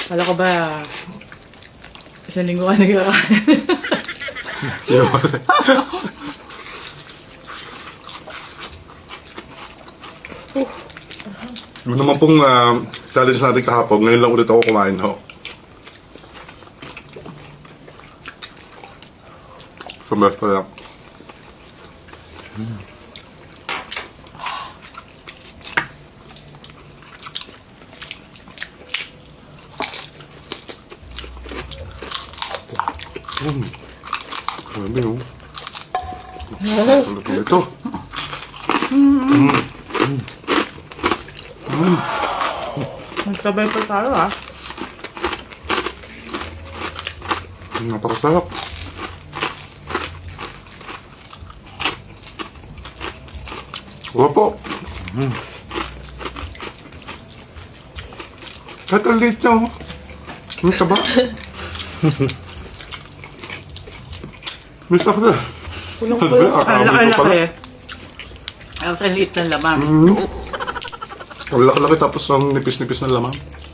Kala ko ba, isang linggo ka nagkakain. Yun. Yun naman pong challenge natin kahapon. Ngayon lang ulit ako kumain ho. Kumesta lang. Grabe oh. Ano po ito? Magkabay pa tayo ah. Napakasarap. Wala po. Kahit ang liit niya oh. Ang saba. Miss ako na. Punong-puno. Akala Ang ko pala. laki. Ang liit ng laman. Ang laki-laki tapos ang nipis-nipis ng laman.